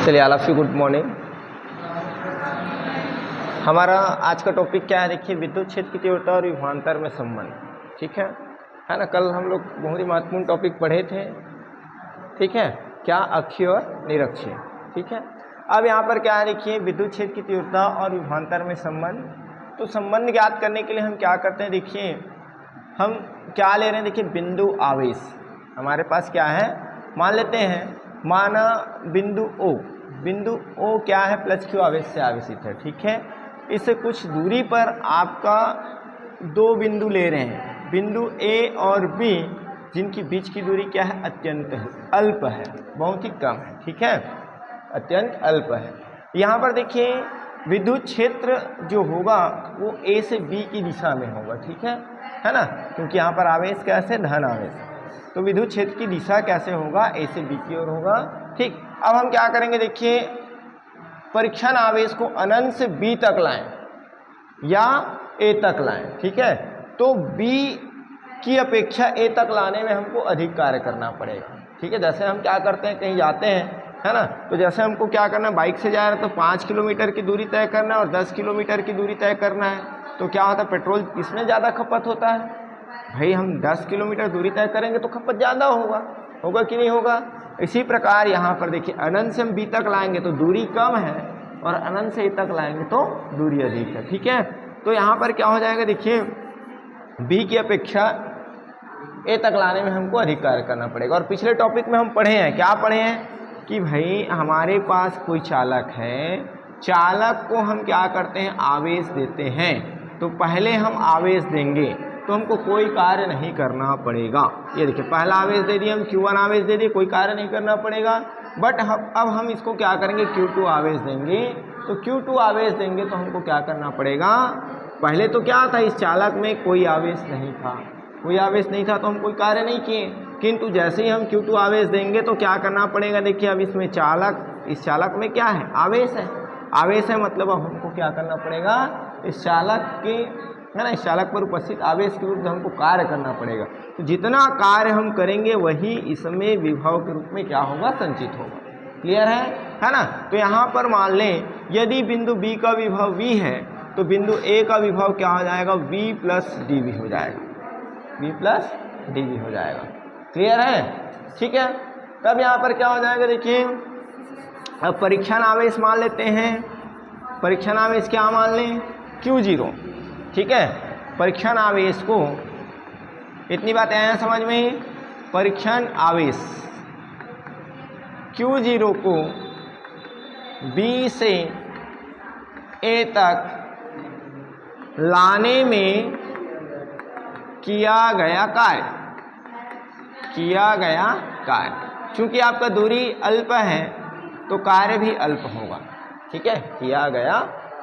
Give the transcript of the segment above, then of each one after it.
चलिए all of you good morning. हमारा आज का टॉपिक क्या है? देखिए, विद्युत क्षेत्र की तीव्रता और विभवांतर में संबंध। ठीक है ना? कल हम लोग बहुत ही महत्वपूर्ण टॉपिक पढ़े थे। ठीक है, क्या अक्षीय और निरक्षीय। ठीक है, अब यहाँ पर क्या है, देखिए विद्युत क्षेत्र की तीव्रता और विभवांतर में संबंध। तो संबंध ज्ञात करने के लिए हम क्या करते हैं, देखिए हम क्या ले रहे हैं, देखिए बिंदु आवेश हमारे पास क्या है, मान लेते हैं, माना बिंदु O। बिंदु O क्या है, प्लस क्यू आवेश से आवेशित है। ठीक है, इससे कुछ दूरी पर आपका दो बिंदु ले रहे हैं, बिंदु A और B, जिनकी बीच की दूरी क्या है, अत्यंत अल्प है, बहुत ही कम है। ठीक है, अत्यंत अल्प है। यहाँ पर देखिए विद्युत क्षेत्र जो होगा वो A से B की दिशा में होगा। ठीक है ना, क्योंकि यहाँ पर आवेश कैसे, धन आवेश। तो विद्युत क्षेत्र की दिशा कैसे होगा, A से B की ओर होगा। ठीक, अब हम क्या करेंगे, देखिए परीक्षण आवेश को अनंत से B तक लाएं या A तक लाएं। ठीक है, तो B की अपेक्षा A तक लाने में हमको अधिक कार्य करना पड़ेगा। ठीक है, जैसे हम क्या करते हैं, कहीं जाते हैं, है ना, तो जैसे हमको क्या करना है, बाइक से जा रहे हैं तो 5 किलोमीटर की दूरी तय करना है और 10 किलोमीटर की दूरी तय करना है, तो क्या होता है, पेट्रोल किसमें ज़्यादा खपत होता है भाई? हम 10 किलोमीटर दूरी तय करेंगे तो खपत ज़्यादा होगा कि नहीं होगा? इसी प्रकार यहाँ पर देखिए अनंत से हम B तक लाएंगे तो दूरी कम है और अनंत से A तक लाएंगे तो दूरी अधिक है। ठीक है, तो यहाँ पर क्या हो जाएगा, देखिए B की अपेक्षा A तक लाने में हमको अधिक कार्य करना पड़ेगा। और पिछले टॉपिक में हम पढ़े हैं, क्या पढ़े हैं कि भाई हमारे पास कोई चालक है, चालक को हम क्या करते हैं, आवेश देते हैं। तो पहले हम आवेश देंगे तो हमको कोई कार्य नहीं करना पड़ेगा। ये देखिए पहला आवेश दे दिए हम, Q1 आवेश दे दिए, कोई कार्य नहीं करना पड़ेगा। बट अब हम इसको क्या करेंगे, Q2 आवेश देंगे। तो Q2 आवेश देंगे तो हमको क्या करना पड़ेगा, पहले तो क्या था, इस चालक में कोई आवेश नहीं था, तो हम कोई कार्य नहीं किए। किंतु जैसे ही हम Q2 आवेश देंगे तो क्या करना पड़ेगा, देखिए अब इसमें इस चालक में क्या है, आवेश है, मतलब अब हमको क्या करना पड़ेगा, इस चालक के, है ना, इस चालक पर उपस्थित आवेश के विरुद्ध हमको कार्य करना पड़ेगा। तो जितना कार्य हम करेंगे वही इसमें विभव के रूप में क्या होगा, संचित होगा। क्लियर है ना? तो यहाँ पर मान लें यदि बिंदु B का विभव V है तो बिंदु A का विभव क्या हो जाएगा, V प्लस dV हो जाएगा। क्लियर है? ठीक है, तब यहाँ पर क्या हो जाएगा, देखिए अब परीक्षण आवेश मान लेते हैं। परीक्षण आवेश क्या मान लें, Q0। ठीक है, परीक्षण आवेश को, इतनी बात आया समझ में, परीक्षण आवेश Q0 को B से A तक लाने में किया गया कार्य, चूंकि आपका दूरी अल्प है तो कार्य भी अल्प होगा। ठीक है, किया गया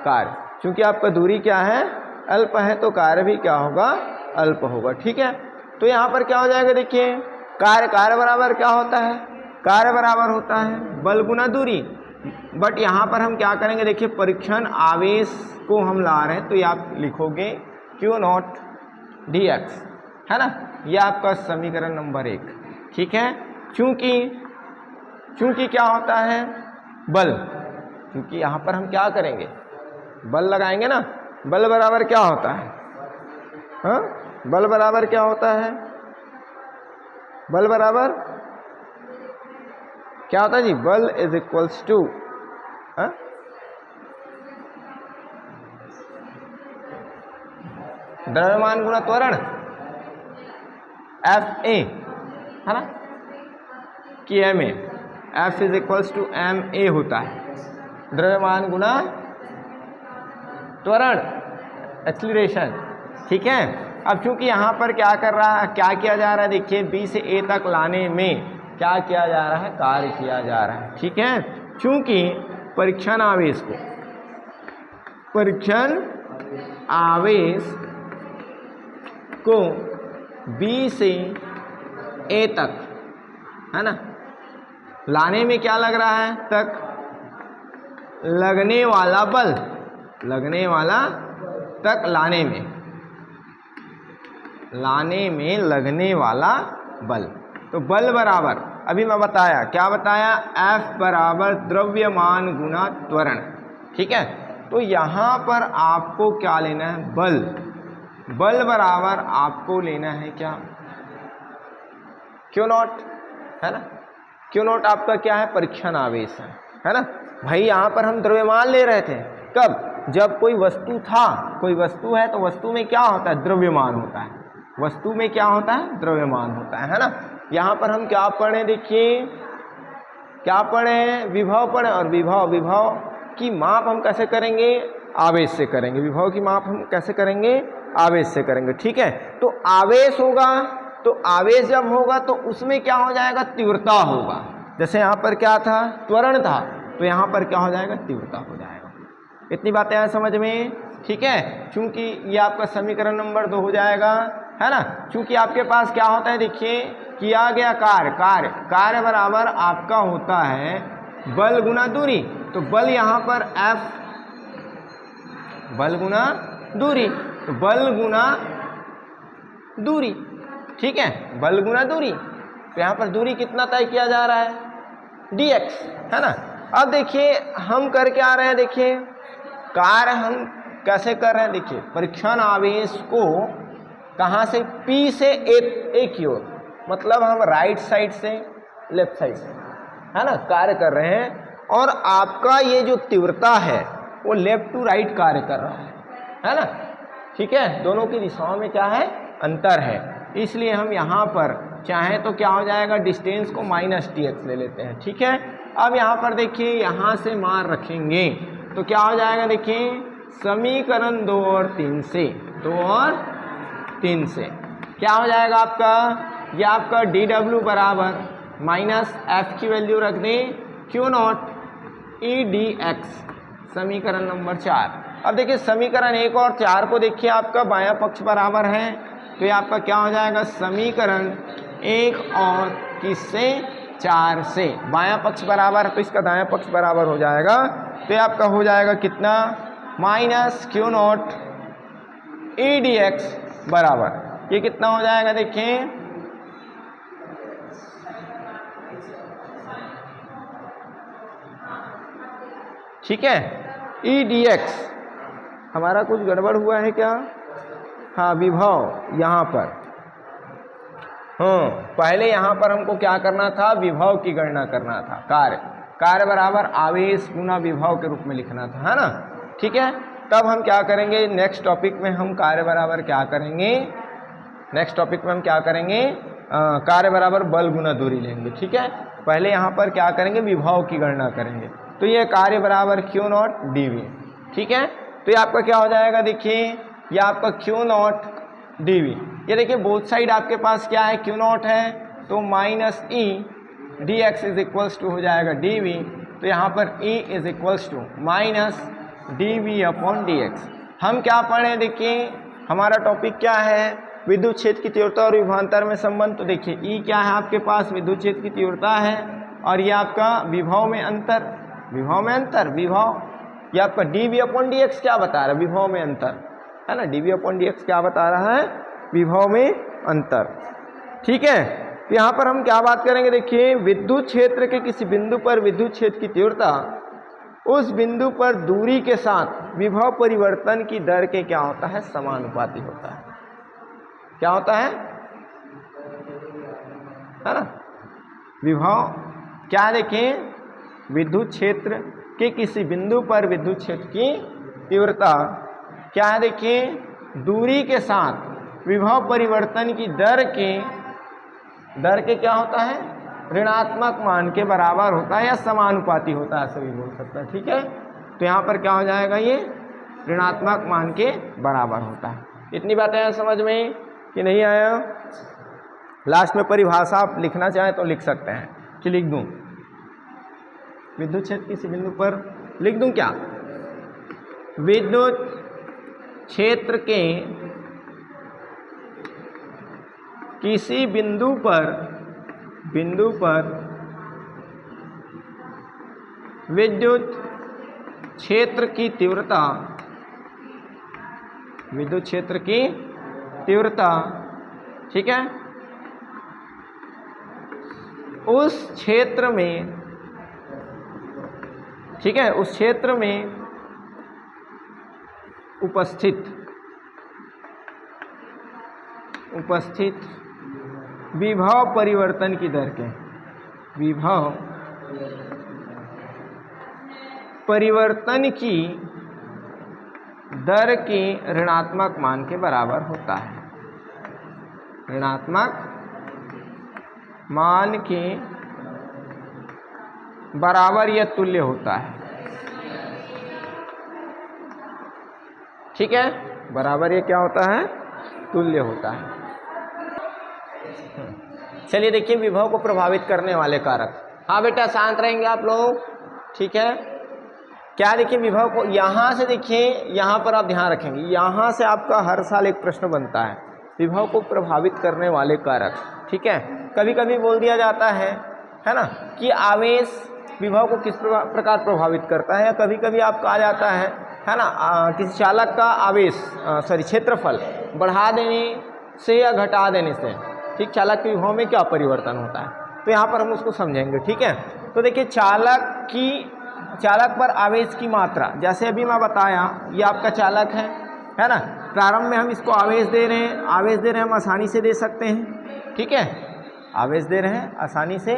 कार्य, चूंकि आपका दूरी क्या है, अल्प है, तो कार्य भी क्या होगा, अल्प होगा। ठीक है, तो यहाँ पर क्या हो जाएगा, देखिए कार्य बराबर क्या होता है, कार्य बराबर होता है बल गुना दूरी। बट यहाँ पर हम क्या करेंगे, देखिए परीक्षण आवेश को हम ला रहे हैं तो ये आप लिखोगे Q0 dx, है ना, ये आपका समीकरण नंबर 1। ठीक है, चूंकि क्या होता है, बल, क्योंकि यहाँ पर हम क्या करेंगे, बल लगाएंगे ना, बल बराबर क्या होता है, हाँ, बल बराबर क्या होता है, बल बराबर क्या होता है जी, बल इज इक्वल्स टू, द्रव्यमान गुणा त्वरण, FA, है ना, कि MA, F is equals to MA होता है, द्रव्यमान गुणा त्वरण, एक्सीलरेशन। ठीक है, अब चूंकि यहाँ पर क्या किया जा रहा है, देखिए B से A तक लाने में क्या किया जा रहा है, कार्य किया जा रहा है। ठीक है, चूंकि परीक्षण आवेश को B से A तक, है ना, लाने में क्या लग रहा है, लगने वाला बल, लाने में लगने वाला बल, तो बल बराबर अभी मैं बताया, क्या बताया, F बराबर द्रव्यमान गुना त्वरण, ठीक है। तो यहाँ पर आपको क्या लेना है, बल, बल बराबर आपको लेना है क्या, क्यू नॉट, है ना। क्यू नॉट आपका क्या है, परीक्षण आवेश है ना। भाई यहाँ पर हम द्रव्यमान ले रहे थे, कब, जब कोई वस्तु था, कोई वस्तु है तो वस्तु में क्या होता है, द्रव्यमान होता है, वस्तु में क्या होता है, द्रव्यमान होता है ना। यहाँ पर हम क्या पढ़े, देखिए क्या पढ़े, विभव पढ़े, और विभव की माप हम कैसे करेंगे, आवेश से करेंगे। विभव की माप हम कैसे करेंगे, आवेश से करेंगे, ठीक है। तो आवेश होगा, तो आवेश जब होगा तो उसमें क्या हो जाएगा, तीव्रता होगा। जैसे यहाँ पर क्या था, त्वरण था, तो यहाँ पर क्या हो जाएगा, तीव्रता हो जाएगा। इतनी बातें आए समझ में, ठीक है। चूंकि ये आपका समीकरण नंबर 2 हो जाएगा, है ना। चूंकि आपके पास क्या होता है, देखिए किया गया कार्य बराबर आपका होता है बल गुना दूरी। तो बल यहाँ पर F, बल गुना दूरी, तो बल गुना दूरी, ठीक है, बल गुना दूरी। तो यहाँ पर दूरी कितना तय किया जा रहा है, dx, है ना। अब देखिए हम करके आ रहे हैं, देखिए कार्य हम कैसे कर रहे हैं, देखिए परीक्षण आवेश को कहाँ से, P से A की ओर, मतलब हम राइट साइड से लेफ्ट साइड से, है ना, कार्य कर रहे हैं। और आपका ये जो तीव्रता है वो लेफ्ट टू राइट कार्य कर रहा है ना, ठीक है। दोनों की दिशाओं में क्या है, अंतर है, इसलिए हम यहाँ पर चाहे तो क्या हो जाएगा, डिस्टेंस को -dx ले लेते हैं, ठीक है। अब यहाँ पर देखिए यहाँ से मान रखेंगे तो क्या हो जाएगा, देखिए समीकरण 2 और 3 से, 2 और 3 से क्या हो जाएगा आपका, ये आपका dw बराबर -f की वैल्यू रख दें, क्यू नॉट ई dx, समीकरण नंबर 4। अब देखिए समीकरण 1 और 4 को देखिए, आपका बायां पक्ष बराबर है, तो ये आपका क्या हो जाएगा, समीकरण 1 और किससे, 4 से, बायां पक्ष बराबर, तो इसका दायां पक्ष बराबर हो जाएगा। तो ये आपका हो जाएगा कितना, -q नॉट ई dx बराबर, ये कितना हो जाएगा, देखें ठीक है, ई dx। हमारा कुछ गड़बड़ हुआ है क्या, हाँ विभव यहाँ पर, हाँ पहले यहाँ पर हमको क्या करना था, विभव की गणना करना था, कार्य बराबर आवेश गुना विभव के रूप में लिखना था, है ना, ठीक है। तब हम क्या करेंगे, नेक्स्ट टॉपिक में हम कार्य बराबर क्या करेंगे, नेक्स्ट टॉपिक में हम क्या करेंगे, कार्य बराबर बल गुना दूरी लेंगे, ठीक है। पहले यहाँ पर क्या करेंगे, विभव की गणना करेंगे, तो ये कार्य बराबर क्यू नॉट dv, ठीक है। तो ये आपका क्या हो जाएगा, देखिए ये आपका क्यू नॉट dv, ये देखिए बोथ साइड आपके पास क्या है, क्यू नॉट है, तो -e dx is equals to हो जाएगा dv, तो यहाँ पर e is equals to -dv/dx। हम क्या पढ़े, देखिए हमारा टॉपिक क्या है, विद्युत क्षेत्र की तीव्रता और विभवांतर में संबंध। तो देखिए E क्या है आपके पास, विद्युत क्षेत्र की तीव्रता है, और ये आपका विभव में अंतर, विभव ये आपका dv/dx क्या बता रहा है, विभव में अंतर, है ना, dv/dx क्या बता रहा है, विभव में अंतर, ठीक है। तो यहाँ पर हम क्या बात करेंगे, देखिए विद्युत क्षेत्र के किसी बिंदु पर विद्युत क्षेत्र की तीव्रता उस बिंदु पर दूरी के साथ विभव परिवर्तन की दर के क्या होता है, समानुपाती होता है, क्या होता है ना। विभव क्या, देखें विद्युत क्षेत्र के किसी बिंदु पर विद्युत क्षेत्र की तीव्रता क्या है, देखिए दूरी के साथ विभव परिवर्तन की दर के क्या होता है, ऋणात्मक मान के बराबर होता है या समानुपाती होता है, सभी बोल सकता है, ठीक है। तो यहाँ पर क्या हो जाएगा, ये ऋणात्मक मान के बराबर होता है। इतनी बातें हैं समझ में कि नहीं आया। लास्ट में परिभाषा आप लिखना चाहें तो लिख सकते हैं, कि लिख दूं विद्युत क्षेत्र किसी बिंदु पर, लिख दूं क्या, विद्युत क्षेत्र के किसी बिंदु पर विद्युत क्षेत्र की तीव्रता, विद्युत क्षेत्र की तीव्रता, ठीक है, उस क्षेत्र में, ठीक है, उस क्षेत्र में उपस्थित विभव परिवर्तन की दर के, विभव परिवर्तन की दर के ऋणात्मक मान के बराबर होता है। ऋणात्मक मान के बराबर या तुल्य होता है। ठीक है, बराबर ये क्या होता है? तुल्य होता है। चलिए देखिए विभव को प्रभावित करने वाले कारक। हाँ बेटा शांत रहेंगे आप लोग, ठीक है। क्या देखिए विभव को यहाँ से देखिए, यहाँ पर आप ध्यान रखेंगे, यहाँ से आपका हर साल एक प्रश्न बनता है, विभव को प्रभावित करने वाले कारक। ठीक है, कभी कभी बोल दिया जाता है ना, कि आवेश विभव को किस प्रकार प्रभावित करता है, या कभी कभी आपका आ जाता है ना, किसी चालक का आवेश क्षेत्रफल बढ़ा देने से या घटा देने से, ठीक, चालक के विभव में क्या परिवर्तन होता है, तो यहाँ पर हम उसको समझेंगे। ठीक है, तो देखिए चालक पर आवेश की मात्रा, जैसे अभी मैं बताया ये आपका चालक है ना, प्रारंभ में हम इसको आवेश दे रहे हैं, हम आसानी से दे सकते हैं। ठीक है, आवेश दे रहे हैं, आसानी से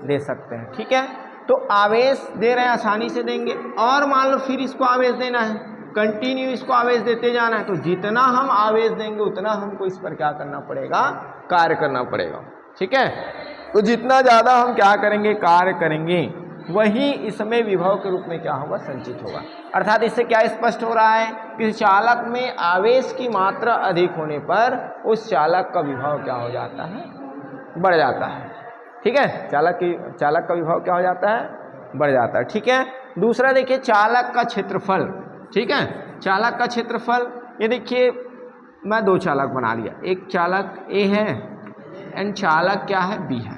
दे सकते हैं। ठीक है, तो आवेश दे रहे हैं, आसानी से देंगे, और मान लो फिर इसको आवेश देना है, कंटिन्यू इसको आवेश देते जाना है, तो जितना हम आवेश देंगे उतना हमको इस पर क्या करना पड़ेगा? कार्य करना पड़ेगा। ठीक है, तो जितना ज़्यादा हम क्या करेंगे? कार्य करेंगे, वही इसमें विभव के रूप में क्या होगा? संचित होगा। अर्थात इससे क्या स्पष्ट हो रहा है कि चालक में आवेश की मात्रा अधिक होने पर उस चालक का विभव क्या हो जाता है? बढ़ जाता है। ठीक है, चालक का विभव क्या हो जाता है? बढ़ जाता है। ठीक है, दूसरा देखिए चालक का क्षेत्रफल। ठीक है, चालक का क्षेत्रफल, ये देखिए मैं दो चालक बना लिया, एक चालक ए है एंड चालक क्या है? बी है।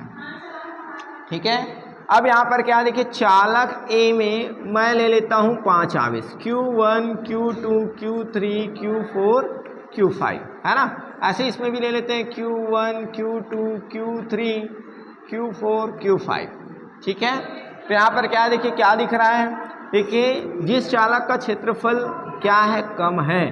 ठीक है, अब यहाँ पर क्या देखिए, चालक ए में मैं ले लेता हूँ 5 आवेश, Q1, Q2, Q3, Q4, Q5, है ना। ऐसे इसमें भी ले लेते हैं Q1, Q2, Q3, Q4, Q5। ठीक है, तो यहाँ पर क्या देखिए, क्या दिख रहा है? देखिए जिस चालक का क्षेत्रफल क्या है? कम है,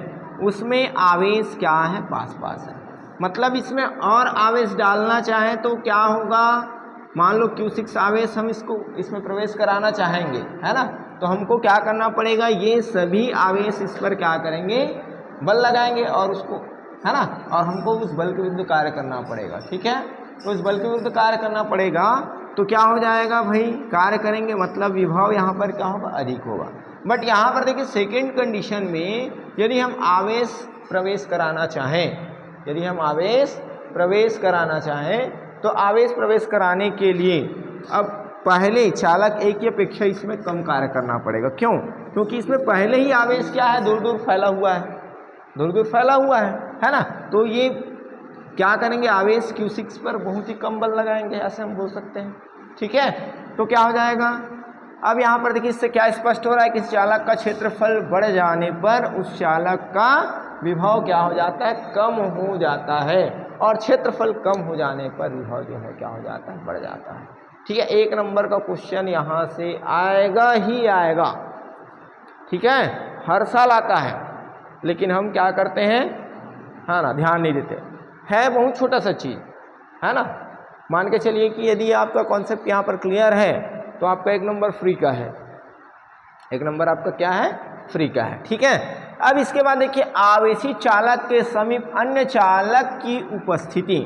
उसमें आवेश क्या है? पास है। मतलब इसमें और आवेश डालना चाहें तो क्या होगा? मान लो Q6 आवेश हम इसमें प्रवेश कराना चाहेंगे, है ना, तो हमको क्या करना पड़ेगा? ये सभी आवेश इस पर क्या करेंगे? बल लगाएंगे, और उसको, है ना, और हमको उस बल के विरुद्ध कार्य करना पड़ेगा। ठीक है, तो उस बल के विरुद्ध कार्य करना पड़ेगा, तो क्या हो जाएगा भाई? कार्य करेंगे, मतलब विभव यहाँ पर क्या होगा? अधिक होगा। बट यहाँ पर देखिए सेकेंड कंडीशन में यदि हम आवेश प्रवेश कराना चाहें, तो आवेश प्रवेश कराने के लिए अब पहले चालक एक की अपेक्षा इसमें कम कार्य करना पड़ेगा। क्यों? क्योंकि इसमें पहले ही आवेश क्या है? दूर दूर फैला हुआ है ना। तो ये क्या करेंगे? आवेश Q6 पर बहुत ही कम बल लगाएंगे, ऐसे हम बोल सकते हैं। ठीक है, तो क्या हो जाएगा? अब यहाँ पर देखिए इससे क्या स्पष्ट हो रहा है कि इस चालक का क्षेत्रफल बढ़ जाने पर उस चालक का विभव क्या हो जाता है? कम हो जाता है, और क्षेत्रफल कम हो जाने पर विभव जो है क्या हो जाता है? बढ़ जाता है। ठीक है, 1 नंबर का क्वेश्चन यहाँ से आएगा ही आएगा। ठीक है, हर साल आता है, लेकिन हम क्या करते हैं, है ना, ध्यान नहीं देते। है बहुत छोटा सा चीज़, है ना। मान के चलिए कि यदि आपका कॉन्सेप्ट यहाँ पर क्लियर है तो आपका 1 नंबर फ्री का है, 1 नंबर आपका क्या है? फ्री का है। ठीक है, अब इसके बाद देखिए आवेशी चालक के समीप अन्य चालक की उपस्थिति।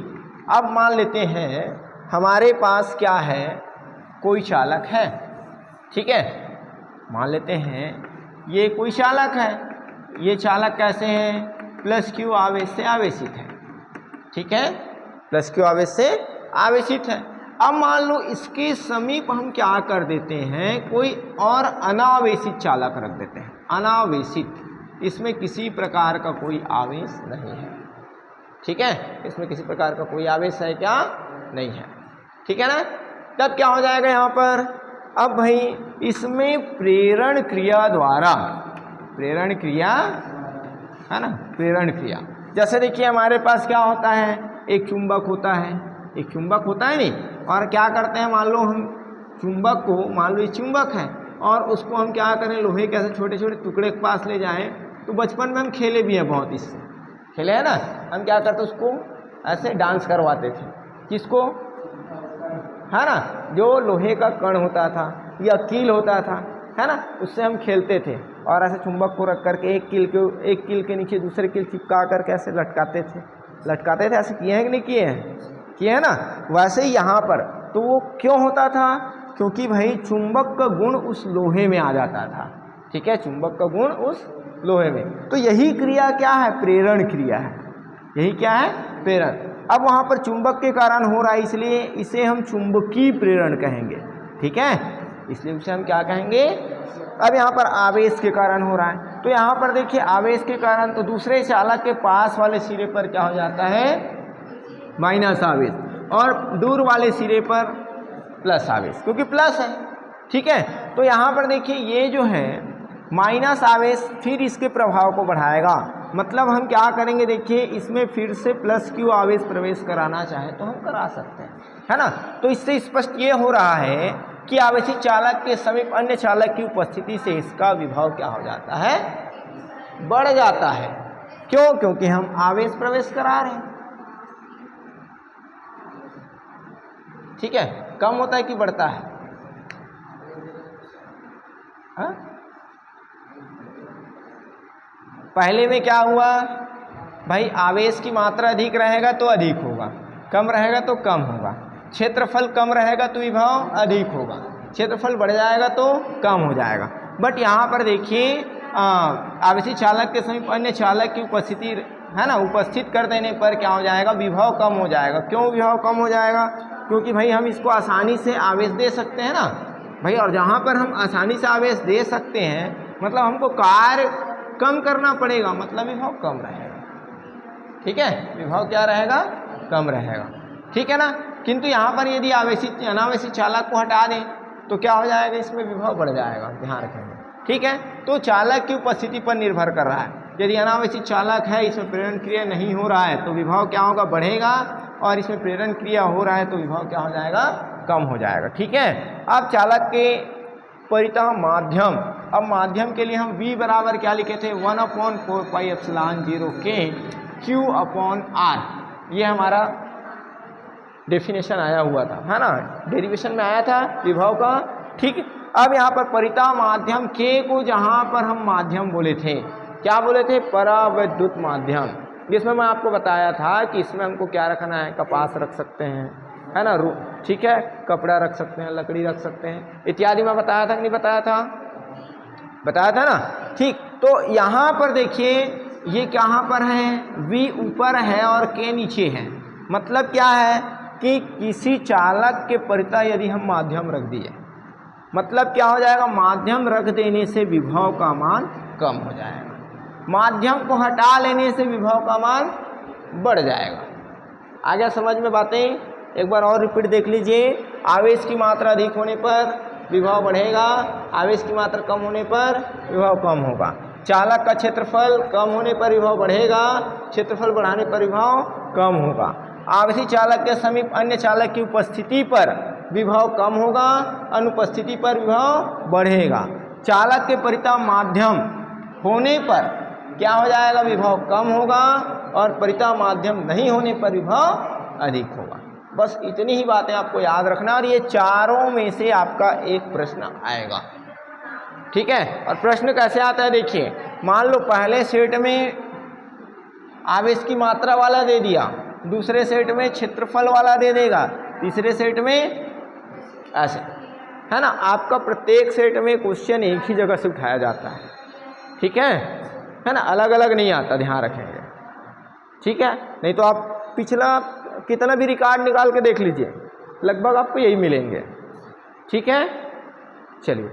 अब मान लेते हैं हमारे पास क्या है? कोई चालक है। ठीक है, मान लेते हैं ये कोई चालक है, ये चालक कैसे है? +Q आवेश से आवेशित है। ठीक है, +Q आवेश से आवेशित है। अब मान लो इसके समीप हम क्या कर देते हैं? कोई और अनावेशित चालक रख देते हैं। अनावेशित, इसमें किसी प्रकार का कोई आवेश नहीं है। ठीक है, इसमें किसी प्रकार का कोई आवेश है क्या? नहीं है। ठीक है ना, तब क्या हो जाएगा यहाँ पर? अब भाई इसमें प्रेरण क्रिया द्वारा, प्रेरण क्रिया, है ना, प्रेरण क्रिया, जैसे देखिए हमारे पास क्या होता है? एक चुंबक होता है, नहीं, और क्या करते हैं, मान लो हम चुंबक को, मान लो ये चुंबक है और उसको हम क्या करें, लोहे के ऐसे छोटे छोटे टुकड़े के पास ले जाएं, तो बचपन में हम खेले भी हैं बहुत, इससे खेले हैं ना। हम क्या करते उसको ऐसे डांस करवाते थे, किसको, है ना, जो लोहे का कण होता था या कील होता था, है ना, उससे हम खेलते थे और ऐसे चुंबक को रख करके एक कील के नीचे दूसरे कील चिपका करके ऐसे लटकाते थे। ऐसे किए हैं कि नहीं किए हैं, किए हैं ना। वैसे ही यहाँ पर तो वो क्यों होता था, क्योंकि भाई चुंबक का गुण उस लोहे में आ जाता था, ठीक है, चुंबक का गुण उस लोहे में। तो यही क्रिया क्या है, प्रेरण क्रिया है, यही क्या है, प्रेरण। अब वहाँ पर चुंबक के कारण हो रहा है, इसलिए इसे हम चुंबकीय प्रेरण कहेंगे, ठीक है, इसलिए उसे हम क्या कहेंगे। अब यहाँ पर आवेश के कारण हो रहा है, तो यहाँ पर देखिए आवेश के कारण तो दूसरे चालक के पास वाले सिरे पर क्या हो जाता है, माइनस आवेश, और दूर वाले सिरे पर प्लस आवेश, क्योंकि प्लस है, ठीक है। तो यहाँ पर देखिए ये जो है माइनस आवेश फिर इसके प्रभाव को बढ़ाएगा, मतलब हम क्या करेंगे, देखिए इसमें फिर से प्लस क्यू आवेश प्रवेश कराना चाहे तो हम करा सकते हैं, है ना। तो इससे स्पष्ट ये हो रहा है कि आवेशी चालक के समीप अन्य चालक की उपस्थिति से इसका विभव क्या हो जाता है, बढ़ जाता है। क्यों, क्योंकि हम आवेश प्रवेश करा रहे हैं, ठीक है। कम होता है कि बढ़ता है, हा? पहले में क्या हुआ भाई, आवेश की मात्रा अधिक रहेगा तो अधिक होगा, कम रहेगा तो कम होगा, क्षेत्रफल कम रहेगा तो विभव अधिक होगा, क्षेत्रफल बढ़ जाएगा तो कम हो जाएगा। बट यहाँ पर देखिए आवेशी चालक के समीप अन्य चालक की उपस्थिति, है ना, उपस्थित कर देने पर क्या हो जाएगा, विभव कम हो जाएगा। क्यों विभव कम हो जाएगा, क्योंकि भाई हम इसको आसानी से आवेश दे सकते हैं ना भाई, और जहाँ पर हम आसानी से आवेश दे सकते हैं मतलब हमको कार्य कम करना पड़ेगा, मतलब विभव कम रहेगा, ठीक है, विभव क्या रहेगा, कम रहेगा, ठीक है ना। किंतु यहाँ पर यदि आवेशित अनावेशित चालक को हटा दें तो क्या हो जाएगा, इसमें विभव बढ़ जाएगा, ध्यान रखेंगे, ठीक है। तो चालक की उपस्थिति पर निर्भर कर रहा है, यदि अनावेशित चालक है, इसमें प्रेरण क्रिया नहीं हो रहा है तो विभव क्या होगा, बढ़ेगा, और इसमें प्रेरण क्रिया हो रहा है तो विभव क्या हो जाएगा, कम हो जाएगा, ठीक है। अब चालक के परितः माध्यम, अब माध्यम के लिए हम V बराबर क्या लिखे थे, 1/4πε0 के Q/R, ये हमारा डेफिनेशन आया हुआ था, है ना, डेरिवेशन में आया था विभव का, ठीक। अब यहाँ पर परितः माध्यम K को जहाँ पर हम माध्यम बोले थे, क्या बोले थे, परावैद्युत माध्यम, जिसमें मैं आपको बताया था कि इसमें हमको क्या रखना है, कपास रख सकते हैं, है ना, ठीक है, कपड़ा रख सकते हैं, लकड़ी रख सकते हैं इत्यादि, मैं बताया था कि नहीं बताया था, बताया था ना, ठीक। तो यहाँ पर देखिए ये कहाँ पर है, V ऊपर है और K नीचे है, मतलब क्या है कि किसी चालक के परितः यदि हम माध्यम रख दिए, मतलब क्या हो जाएगा, माध्यम रख देने से विभव का मान कम हो जाएगा, माध्यम को हटा लेने से विभव का मान बढ़ जाएगा। आ गया समझ में बातें, एक बार और रिपीट देख लीजिए। आवेश की मात्रा अधिक होने पर विभव बढ़ेगा, आवेश की मात्रा कम होने पर विभव कम होगा। चालक का क्षेत्रफल कम होने पर विभव बढ़ेगा, क्षेत्रफल बढ़ाने पर विभव कम होगा। आवेशी चालक के समीप अन्य चालक की उपस्थिति पर विभव कम होगा, अनुपस्थिति पर विभव बढ़ेगा। चालक के परितः माध्यम होने पर क्या हो जाएगा, विभव कम होगा, और परितः माध्यम नहीं होने पर विभव अधिक होगा। बस इतनी ही बातें आपको याद रखना, और ये चारों में से आपका एक प्रश्न आएगा, ठीक है। और प्रश्न कैसे आता है देखिए, मान लो पहले सेट में आवेश की मात्रा वाला दे दिया, दूसरे सेट में क्षेत्रफल वाला दे देगा, तीसरे सेट में ऐसे, है ना। आपका प्रत्येक सेट में क्वेश्चन एक ही जगह से उठाया जाता है, ठीक है ना, अलग अलग नहीं आता, ध्यान रखेंगे, ठीक है। नहीं तो आप पिछला कितना भी रिकॉर्ड निकाल के देख लीजिए, लगभग आपको यही मिलेंगे, ठीक है। चलिए।